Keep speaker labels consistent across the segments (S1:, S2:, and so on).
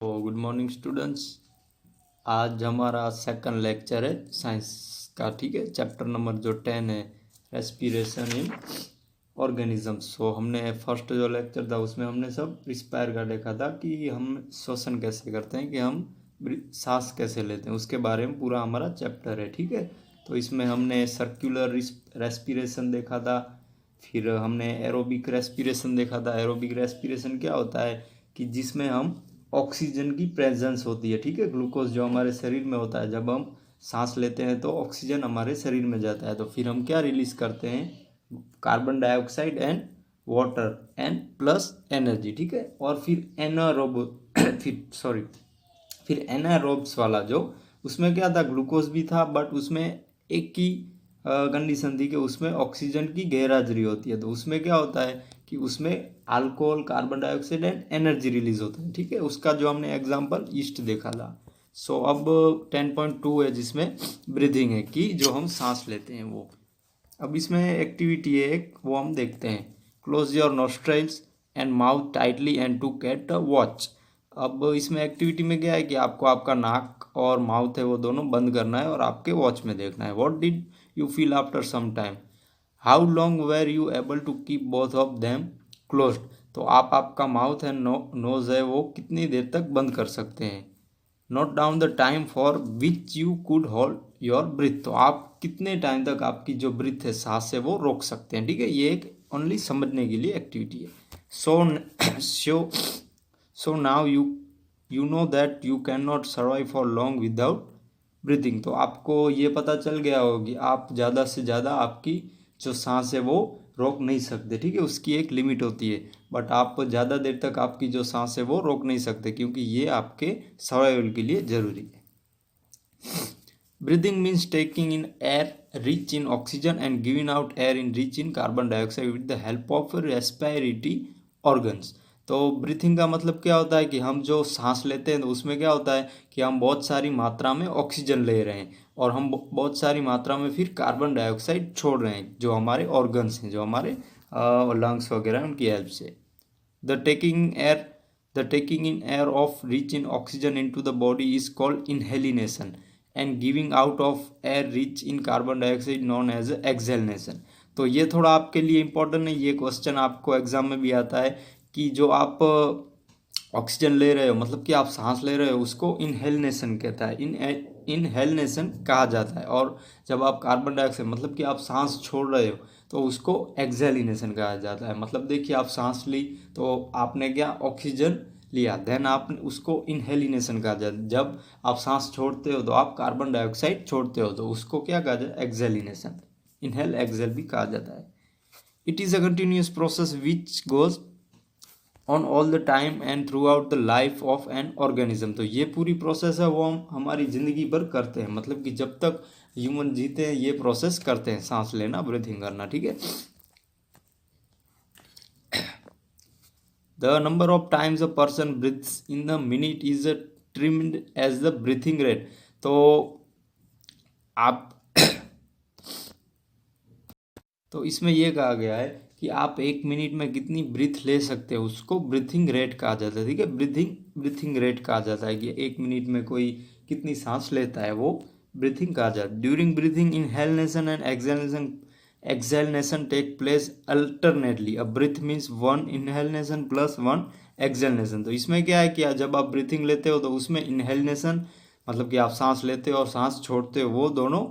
S1: तो good morning students. आज हमारा सेकंड लेक्चर है साइंस का। ठीक है, चैप्टर नंबर जो 10 है रेस्पिरेशन इन ऑर्गेनिज्म। सो हमने फर्स्ट जो लेक्चर था उसमें हमने सब रिस्पायर का देखा था कि हम श्वसन कैसे करते हैं, कि हम सांस कैसे लेते हैं, उसके बारे में पूरा हमारा चैप्टर है। ठीक है, तो इसमें हमने सर्कुलर रेस्पिरेशन देखा था, फिर हमने एरोबिक रेस्पिरेशन देखा था। एरोबिक रेस्पिरेशन क्या होता है कि जिसमें हम ऑक्सीजन की प्रेजेंस होती है। ठीक है, ग्लूकोज जो हमारे शरीर में होता है, जब हम सांस लेते हैं तो ऑक्सीजन हमारे शरीर में जाता है, तो फिर हम क्या रिलीज करते हैं, carbon dioxide and water and plus energy. ठीक है, और फिर एनारोब फिर एनारोब्स वाला जो, उसमें क्या था, ग्लूकोज भी था, बट उसमें एक ही कंडीशन थी कि उसमें ऑक्सीजन की गैरहाजिरी होती है। तो उसमें क्या होता है कि उसमें alcohol, carbon dioxide and energy release होता है। ठीक है, उसका जो हमने एग्जांपल ईस्ट देखा था। सो अब 10.2 है जिसमें ब्रीथिंग है, कि जो हम सांस लेते हैं वो। अब इसमें एक्टिविटी है एक, वो हम देखते हैं। Close your nostrils and mouth tightly and to get a watch. अब इसमें एक्टिविटी में क्या है कि आपको आपका नाक और माउथ है वो दोनों बंद करना है और आपके वॉच में देखना है। What did you feel after some time, how long were you able to keep both of them close. तो आप आपका माउथ एंड नोज है वो कितनी देर तक बंद कर सकते हैं। Note down the time for which you could hold your breathe. तो आप कितने टाइम तक आपकी जो ब्रीथ है, सांस है, वो रोक सकते हैं। ठीक है, ये एक ओनली समझने के लिए एक्टिविटी है। So so now you know that you can not survive for long without breathing. तो आपको ये पता चल गया होगा कि आप ज़्यादा से ज़्यादा आपकी जो सांस है वो रोक नहीं सकते। ठीक है, उसकी एक लिमिट होती है, बट आप ज़्यादा देर तक आपकी जो सांस है वो रोक नहीं सकते, क्योंकि ये आपके सर्वाइवल के लिए ज़रूरी है। Breathing means taking in air rich in oxygen and giving out air in rich in carbon dioxide with the help of respiratory organs. तो ब्रीथिंग का मतलब क्या होता है कि हम जो सांस लेते हैं तो उसमें क्या होता है कि हम बहुत सारी मात्रा में ऑक्सीजन ले रहे हैं और हम बहुत सारी मात्रा में फिर कार्बन डाइऑक्साइड छोड़ रहे हैं, जो हमारे ऑर्गन्स हैं, जो हमारे लंग्स वगैरह हैं, उनकी हेल्प से। The taking air, the taking in air of rich in oxygen into the body is called inhalation, and giving out of air rich in carbon dioxide known as exhalation। तो ये थोड़ा आपके लिए important है, ये question आपको exam में भी आता है कि जो आप ऑक्सीजन ले रहे हो, मतलब कि आप सांस ले रहे हो, उसको इनहेलनेशन कहता है, इनहेलनेशन कहा जाता है। और जब आप कार्बन डाइऑक्साइड, मतलब कि आप सांस छोड़ रहे हो, तो उसको एक्सेलिनेशन कहा जाता है। मतलब देखिए, आप सांस ली तो आपने क्या, ऑक्सीजन लिया, देन आपने उसको इनहेलिनेशन कहा जाता है। जब आप सांस छोड़ते हो तो आप कार्बन डाइऑक्साइड छोड़ते हो, तो उसको क्या कहा जाता है, एक्सेलिनेशन। इनहेल एक्सेल भी कहा जाता है। It is a continuous process which goes on all the time and through out the life of an organism. तो ये पूरी प्रोसेस है वो हम हमारी ज़िंदगी भर करते हैं, मतलब कि जब तक ह्यूमन जीते हैं ये प्रोसेस करते हैं, सांस लेना, ब्रीथिंग करना। ठीक है, the number of times a person breathes in the minute is termed as the breathing rate. तो आप तो इसमें यह कहा गया है कि आप एक मिनट में कितनी ब्रीथ ले सकते हो, उसको ब्रीथिंग रेट कहा जाता है। ठीक है, ब्रीथिंग रेट कहा जाता है कि एक मिनट में कोई कितनी सांस लेता है, वो ब्रीथिंग कहा जाता है। During breathing inhalation and exhalation take place alternately. A breath means one inhalation plus one exhalation. तो इसमें क्या है कि जब आप ब्रीथिंग लेते हो तो उसमें इनहेलेशन, मतलब कि आप सांस लेते हो और सांस छोड़ते हो, वो दोनों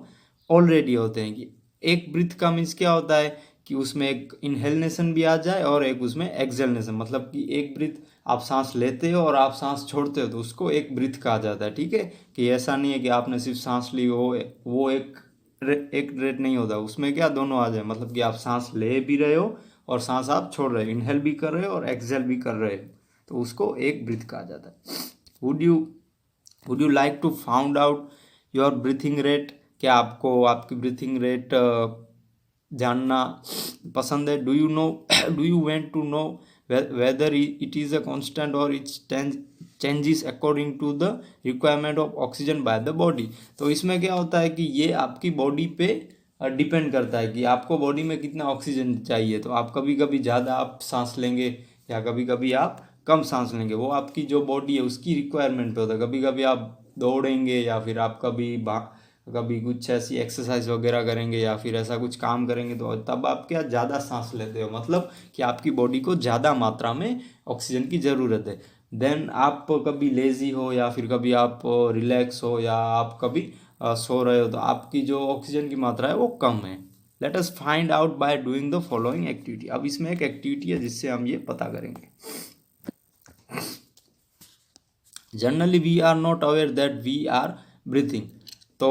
S1: ऑलरेडी होते हैं। कि एक ब्रीथ का मीन्स क्या होता है कि उसमें एक इनहेलेशन भी आ जाए और एक उसमें एक्सहेलेशन, मतलब कि एक ब्रीथ आप सांस लेते हो और आप सांस छोड़ते हो, तो उसको एक ब्रीथ कहा जाता है। ठीक है, कि ऐसा नहीं है कि आपने सिर्फ सांस ली हो, वो एक रेट नहीं होता, उसमें क्या दोनों आ जाए, मतलब कि आप सांस ले भी रहे हो और सांस आप छोड़ रहे हो, इनहेल भी कर रहे हो और एक्सहेल भी कर रहे हो, तो उसको एक ब्रीथ कहा जाता है। Would you would you like to found out your breathing rate. क्या आपको आपकी ब्रीथिंग रेट जानना पसंद है? Do you know do you want to know whether it is a constant और it's changes according to the requirement of oxygen by the body. तो इसमें क्या होता है कि ये आपकी बॉडी पे डिपेंड करता है कि आपको बॉडी में कितना ऑक्सीजन चाहिए। तो आप कभी कभी ज़्यादा आप सांस लेंगे या कभी कभी आप कम सांस लेंगे, वो आपकी जो बॉडी है उसकी रिक्वायरमेंट पे होता है। कभी कभी आप दौड़ेंगे या फिर आप कभी कुछ ऐसी एक्सरसाइज वगैरह करेंगे या फिर ऐसा कुछ काम करेंगे, तो तब आप क्या ज़्यादा सांस लेते हो, मतलब कि आपकी बॉडी को ज़्यादा मात्रा में ऑक्सीजन की ज़रूरत है। देन आप कभी लेज़ी हो या फिर कभी आप रिलैक्स हो या आप कभी सो रहे हो, तो आपकी जो ऑक्सीजन की मात्रा है वो कम है। Let us find out by doing the following activity. अब इसमें एक एक्टिविटी है जिससे हम ये पता करेंगे। Generally we are not aware that we are breathing. तो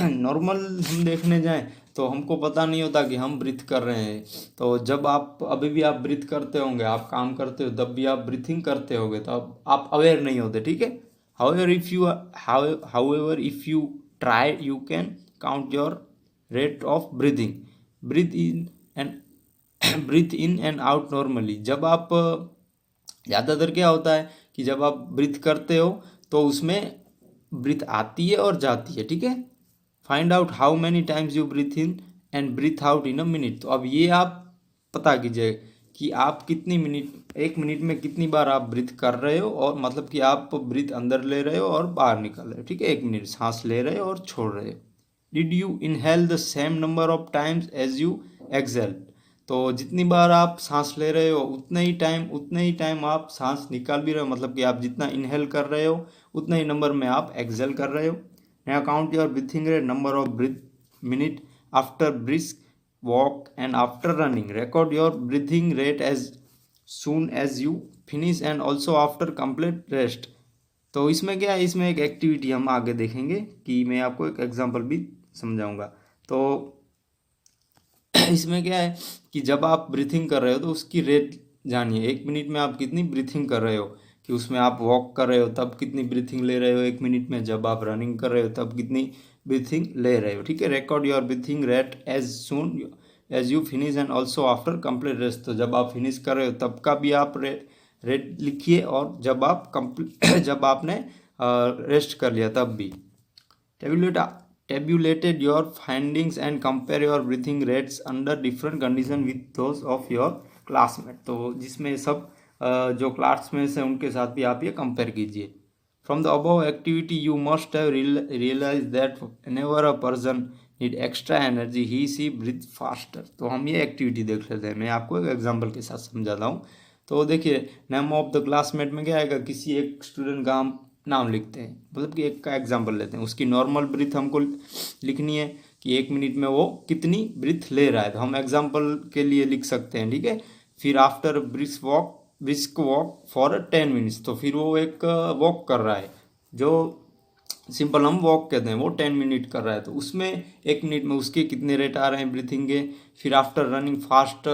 S1: नॉर्मल हम देखने जाएं तो हमको पता नहीं होता कि हम ब्रीथ कर रहे हैं। तो जब आप अभी भी आप ब्रीथ करते होंगे, आप काम करते हो, तब भी आप ब्रीथिंग करते होंगे, तब आप अवेयर नहीं होते, ठीक है। However if you try you can count your rate of breathing, breathe in and breathe in and out normally. जब आप ज़्यादातर क्या होता है कि जब आप ब्रीथ करते हो तो उसमें ब्रीथ आती है और जाती है, ठीक है। Find out how many times you breathe in and breathe out in a minute. तो अब ये आप पता कीजिए कि आप कितनी मिनट, 1 मिनट में कितनी बार आप ब्रीथ कर रहे हो, और मतलब कि आप ब्रीथ अंदर ले रहे हो और बाहर निकल रहे हो, ठीक है। 1 मिनट सांस ले रहे हो और छोड़ रहे हो। Did you inhale the same number of times as you exhale. तो जितनी बार आप सांस ले रहे हो उतने ही टाइम आप सांस निकाल भी रहे हो, मतलब कि आप जितना इनहेल कर रहे हो उतना ही नंबर में आप एक्सेल कर रहे हो। Now count your breathing rate, number of breath minute after brisk walk and after running. Record your breathing rate as soon as you finish and also after complete rest. तो इसमें क्या है, इसमें एक एक्टिविटी हम आगे देखेंगे कि मैं आपको एक एग्जांपल भी समझाऊंगा। तो इसमें क्या है कि जब आप ब्रीथिंग कर रहे हो तो उसकी रेट जानिए, 1 मिनट में आप कितनी ब्रीथिंग कर रहे हो, कि उसमें आप वॉक कर रहे हो तब कितनी ब्रीथिंग ले रहे हो 1 मिनट में, जब आप रनिंग कर रहे हो तब कितनी ब्रीथिंग ले रहे हो, ठीक है। Record your breathing rate as soon as you finish and also after complete rest. तो जब आप फिनिश कर रहे हो तब का भी आप रेट लिखिए, और जब आप जब आपने रेस्ट कर लिया तब भी। Tabulated your findings and compare your breathing rates under different condition with those of your classmate। तो जिसमें सब जो क्लासमेट्स हैं उनके साथ भी आप ये कंपेयर कीजिए। From the above activity you must have realize that whenever a person need extra energy he she breathe faster। तो हम ये एक्टिविटी देख लेते हैं, मैं आपको एक एग्जांपल के साथ समझाता हूँ। तो देखिए, नेम ऑफ द क्लासमेट में क्या आएगा, किसी एक स्टूडेंट का हम नाम लिखते हैं, मतलब कि एक का एग्जांपल लेते हैं, उसकी नॉर्मल ब्रीथ हमको लिखनी है कि 1 मिनट में वो कितनी ब्रीथ ले रहा है, तो हम एग्जांपल के लिए लिख सकते हैं, ठीक है। फिर after brisk walk for 10 minutes, तो फिर वो एक वॉक कर रहा है, जो सिंपल हम वॉक कहते हैं, वो 10 मिनट कर रहा है, तो उसमें 1 मिनट में उसके कितने रेट आ रहे हैं ब्रीथिंग के। फिर आफ्टर रनिंग फास्ट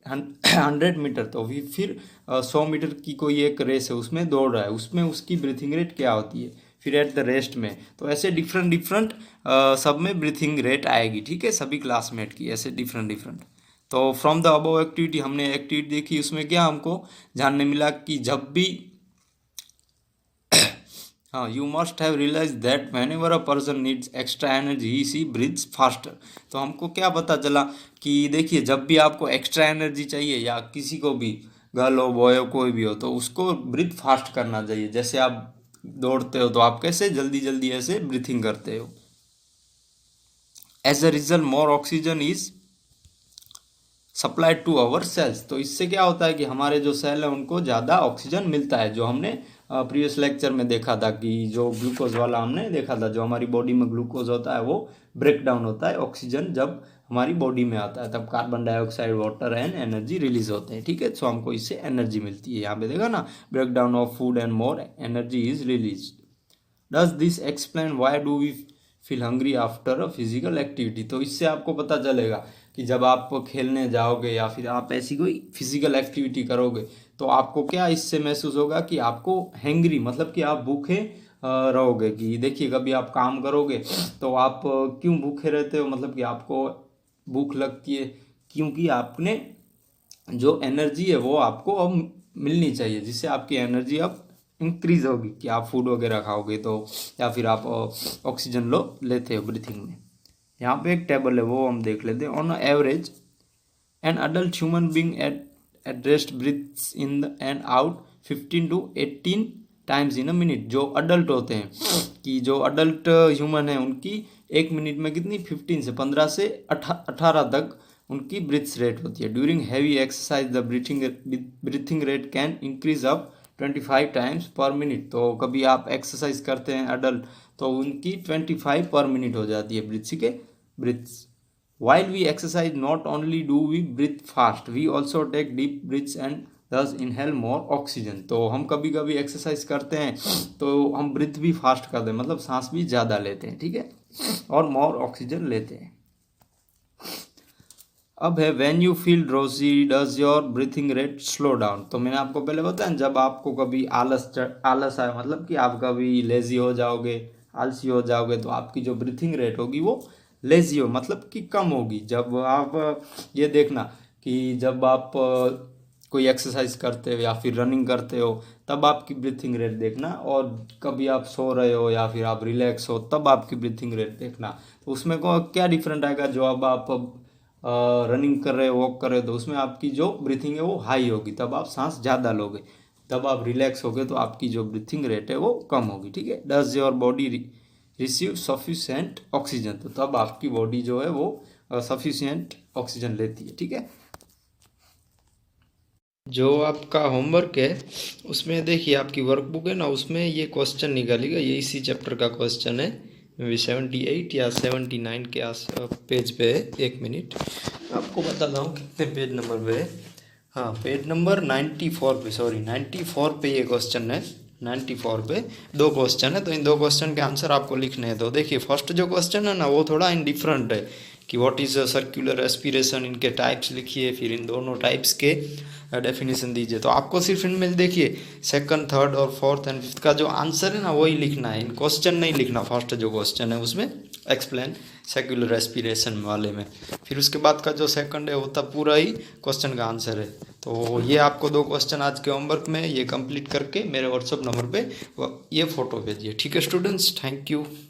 S1: 100 मीटर, तो फिर 100 मीटर की कोई एक रेस है उसमें दौड़ रहा है, उसमें उसकी ब्रीथिंग रेट क्या होती है। फिर एट द रेस्ट में, तो ऐसे डिफरेंट डिफरेंट सब में ब्रीथिंग रेट आएगी, ठीक है, सभी क्लासमेट की ऐसे डिफरेंट डिफरेंट। तो फ्रॉम द अबव एक्टिविटी, हमने एक्टिविटी देखी, उसमें क्या हमको जानने मिला कि जब भी हाँ, you must have realize that whenever a person needs extra energy he she breathes faster. तो हमको क्या पता चला कि देखिए, जब भी आपको एक्स्ट्रा एनर्जी चाहिए या किसी को भी, गर्ल हो बॉय हो कोई भी हो, तो उसको ब्रीथ फास्ट करना चाहिए। जैसे आप दौड़ते हो तो आप कैसे जल्दी जल्दी ऐसे ब्रीथिंग करते हो। As a result more oxygen is supplied to our cells. तो इससे क्या होता है कि हमारे जो सेल है उनको ज़्यादा ऑक्सीजन मिलता है, जो हमने प्रीवियस लेक्चर में देखा था कि जो ग्लूकोज वाला हमने देखा था, जो हमारी बॉडी में ग्लूकोज होता है वो ब्रेक डाउन होता है, ऑक्सीजन जब हमारी बॉडी में आता है तब carbon dioxide water and energy release होते हैं, ठीक है। सो हमको इससे एनर्जी मिलती है, यहाँ पे देखा ना, break down of food and more energy is release. Does this explain why do we feel hungry after a physical activity. तो इससे आपको पता चलेगा कि जब आप खेलने जाओगे या फिर आप ऐसी कोई फिजिकल एक्टिविटी करोगे तो आपको क्या इससे महसूस होगा कि आपको हैंग्री, मतलब कि आप भूखे रहोगे। कि देखिए, कभी आप काम करोगे तो आप क्यों भूखे रहते हो, मतलब कि आपको भूख लगती है क्योंकि आपने जो एनर्जी है वो आपको अब मिलनी चाहिए, जिससे आपकी एनर्जी अब इंक्रीज होगी कि आप फूड वगैरह खाओगे तो, या फिर आप ऑक्सीजन लो लेते हो ब्रीथिंग में। यहाँ पे एक टेबल है वो हम देख लेते हैं। On average an adult human being at rest breathes in and out 15 to 18 times in a minute. जो अडल्ट होते हैं कि जो अडल्ट ह्यूमन है उनकी एक मिनट में कितनी 15 से 15 से 18 तक उनकी ब्रीथ्स रेट होती है। During heavy exercise the breathing rate can increase up 25 times पर मिनट। तो कभी आप एक्सरसाइज करते हैं अडल्ट तो उनकी 25 पर मिनट हो जाती है breathes. While we exercise, not only do we breathe fast, we also take deep breaths and thus inhale more oxygen। तो हम कभी कभी एक्सरसाइज करते हैं तो हम ब्रीथ भी फास्ट करते हैं, मतलब सांस भी ज़्यादा लेते हैं, ठीक है, और मोर ऑक्सीजन लेते हैं। अब है when you feel drowsy does your breathing rate slow down. तो मैंने आपको पहले बताया जब आपको कभी आलस आए, मतलब कि आप कभी लेजी हो जाओगे, आलसी हो जाओगे, तो आपकी जो ब्रीथिंग रेट होगी वो लेजी हो मतलब कि कम होगी। जब आप ये देखना कि जब आप कोई एक्सरसाइज करते हो या फिर रनिंग करते हो तब आपकी ब्रीथिंग रेट देखना, और कभी आप सो रहे हो या फिर आप रिलैक्स हो तब आपकी ब्रीथिंग रेट देखना। तो उसमें को क्या डिफरेंट आएगा, जो अब आप रनिंग कर रहे हो, वॉक कर रहे हो, तो उसमें आपकी जो ब्रीथिंग है वो हाई होगी, तब आप सांस ज़्यादा लोगे। तब आप रिलैक्स होगे तो आपकी जो ब्रीथिंग रेट है वो कम होगी, ठीक है। Does your body receive sufficient oxygen. तो तब आपकी बॉडी जो है वो सफिशिएंट ऑक्सीजन लेती है, ठीक है। जो आपका होमवर्क है उसमें देखिए आपकी वर्कबुक है ना, उसमें ये क्वेश्चन निकालेगा, ये इसी चैप्टर का क्वेश्चन है, 78 या 79 के आस पेज पे है। एक मिनट आपको बताता हूँ कितने पेज नंबर पे है। हाँ, पेज नंबर 94 पे, सॉरी 94 पे ये क्वेश्चन है। 94 पे दो क्वेश्चन है, तो इन दो क्वेश्चन के आंसर आपको लिखने हैं। तो देखिए फर्स्ट जो क्वेश्चन है ना वो थोड़ा इंडिफरेंट है कि व्हाट इज़ सर्कुलर एस्पिरेशन, इनके टाइप्स लिखिए, फिर इन दोनों टाइप्स के डेफिनेशन दीजिए। तो आपको सिर्फ इनमें देखिए सेकंड, थर्ड और फोर्थ एंड फिफ्थ का जो आंसर है ना वही लिखना है, इन क्वेश्चन नहीं लिखना। फर्स्ट जो क्वेश्चन है उसमें एक्सप्लेन सेक्युलर रेस्पिरेशन वाले में, फिर उसके बाद का जो सेकंड है वो तब पूरा ही क्वेश्चन का आंसर है। तो ये आपको दो क्वेश्चन आज के होमवर्क में ये कंप्लीट करके मेरे व्हाट्सअप नंबर पे ये फ़ोटो भेजिए, ठीक है स्टूडेंट्स। Thank you.